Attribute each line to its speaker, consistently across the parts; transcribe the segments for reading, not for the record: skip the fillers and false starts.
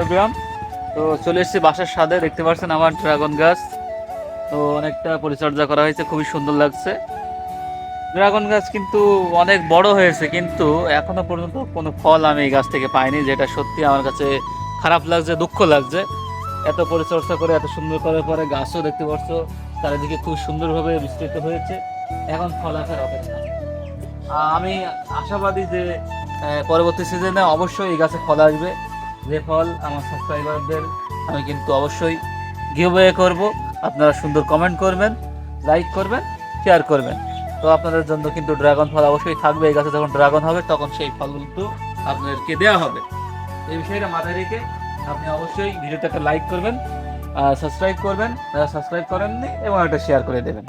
Speaker 1: চট্টগ্রাম। তো চলে এসেছি বাসার ছাদে, দেখতে পাচ্ছেন আমার ড্রাগন গাছ। তো অনেকটা পরিচর্যা করা হয়েছে, খুবই সুন্দর লাগছে। ড্রাগন গাছ কিন্তু অনেক বড় হয়েছে, কিন্তু এখনো পর্যন্ত কোনো ফল আমি এই গাছ থেকে পাইনি, যেটা সত্যি আমার কাছে খারাপ লাগছে, দুঃখ লাগছে। এত পরিচর্যা করে এত সুন্দর করার পরে গাছও দেখতে পাচ্ছ চারিদিকে খুব সুন্দরভাবে বিস্তৃত হয়েছে, এখন ফল আসার অপেক্ষা। আমি আশাবাদী যে পরবর্তী সিজনে অবশ্যই এই গাছে ফল আসবে। যে ফল আমার সাবস্ক্রাইবারদের আমি কিন্তু অবশ্যই গিভওয়ে করব। আপনারা সুন্দর কমেন্ট করবেন, লাইক করবেন, শেয়ার করবেন। তো আপনাদের জন্য কিন্তু ড্রাগন ফল অবশ্যই থাকবে। এই গাছে যখন ড্রাগন হবে তখন সেই ফলগুলো কিন্তু আপনাদেরকে দেওয়া হবে। এই বিষয়টা মাথায় রেখে আপনি অবশ্যই ভিডিওতে একটা লাইক করবেন, সাবস্ক্রাইব করবেন যারা সাবস্ক্রাইব করেননি, এবং একটা শেয়ার করে দেবেন।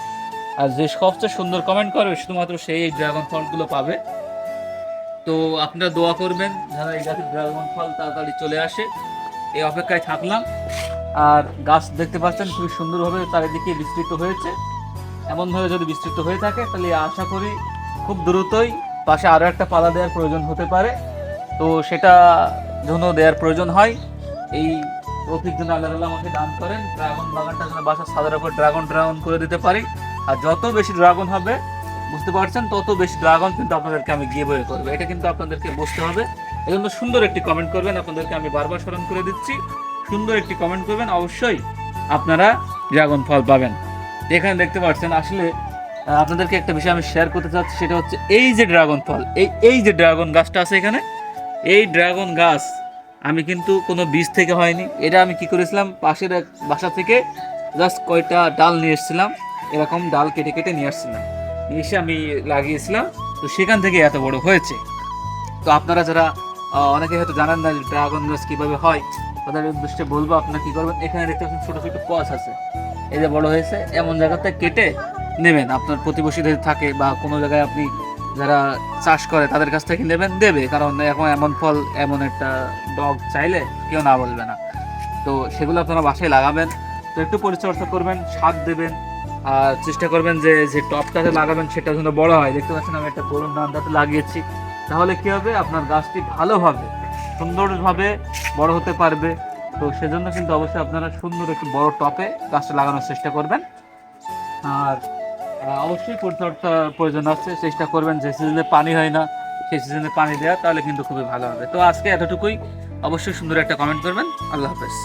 Speaker 1: আর যে সবচেয়ে সুন্দর কমেন্ট করবে শুধুমাত্র সেই এই ড্রাগন ফলগুলো পাবে। তো আপনারা দোয়া করবেন যারা এই গাছের ড্রাগন ফল তাড়াতাড়ি চলে আসে, এই অপেক্ষায় থাকলাম। আর গাছ দেখতে পাচ্ছেন খুবই সুন্দরভাবে চারিদিকে বিস্তৃত হয়েছে। এমনভাবে যদি বিস্তৃত হয়ে থাকে তাহলে আশা করি খুব দ্রুতই পাশে আরও একটা পালা দেওয়ার প্রয়োজন হতে পারে। তো সেটা যেন দেওয়ার প্রয়োজন হয়, এই তৌফিক যেন আল্লাহ তাআলা আমাকে দান করেন, ড্রাগন বাগানটা যেন বাসার ছাদের উপর ড্রাগন ড্রাগন করে দিতে পারি। আর যত বেশি ড্রাগন হবে, বুঝতে পারছেন, তত বেশি ড্রাগন কিন্তু আপনাদেরকে আমি গিভওয়ে করবো। এটা কিন্তু আপনাদেরকে বুঝতে হবে। এই জন্য সুন্দর একটি কমেন্ট করবেন, আপনাদেরকে আমি বারবার স্মরণ করে দিচ্ছি, সুন্দর একটি কমেন্ট করবেন, অবশ্যই আপনারা ড্রাগন ফল পাবেন। এখানে দেখতে পাচ্ছেন আসলে আপনাদেরকে একটা বিষয় আমি শেয়ার করতে চাচ্ছি, সেটা হচ্ছে এই যে ড্রাগন ফল, এই যে ড্রাগন গাছটা আছে এখানে, এই ড্রাগন গাছ আমি কিন্তু কোনো বীজ থেকে হয়নি। এটা আমি কি করেছিলাম, পাশের এক বাসা থেকে জাস্ট কয়টা ডাল নিয়ে এসেছিলাম, এরকম ডাল কেটে কেটে নিয়ে আসছিলাম, নিয়ে এসে আমি লাগিয়েছিলাম। তো সেখান থেকে এত বড় হয়েছে। তো আপনারা যারা অনেকে হয়তো জানেন না যে ড্রাগন গাছ কীভাবে হয়, তাদের উদ্দেশ্যে বলবো আপনারা কী করবেন, এখানে দেখতে পাচ্ছেন ছোটো ছোটো কস আছে, এই যে বড় হয়েছে, এমন জায়গাতে কেটে নেবেন। আপনার প্রতিবেশী যদি থাকে বা কোনো জায়গায় আপনি যারা চাষ করে তাদের কাছ থেকে নেবেন, দেবে, কারণ এখন এমন ফল এমন একটা ডগ চাইলে কেউ না বলবে না। তো সেগুলো আপনারা বাসায় লাগাবেন। তো একটু পরিচর্যা করবেন, সার দেবেন, আর চেষ্টা করবেন যে যে টবটাতে লাগাবেন সেটা যেন বড় হয়। দেখতে পাচ্ছেন আমি একটা গরুর দান্দাতে লাগিয়েছি, তাহলে কি হবে, আপনার গাছটি ভালোভাবে সুন্দরভাবে বড় হতে পারবে। তো সেজন্য কিন্তু অবশ্যই আপনারা সুন্দর একটি বড় টপে গাছটা লাগানোর চেষ্টা করবেন। আর অবশ্যই পরিচর্যার প্রয়োজন আছে, চেষ্টা করবেন যে সিজনে পানি হয় না সেই সিজনে পানি দেওয়া, তাহলে কিন্তু খুবই ভালো হবে। তো আজকে এতটুকুই। অবশ্যই সুন্দর একটা কমেন্ট করবেন। আল্লাহ হাফেজ।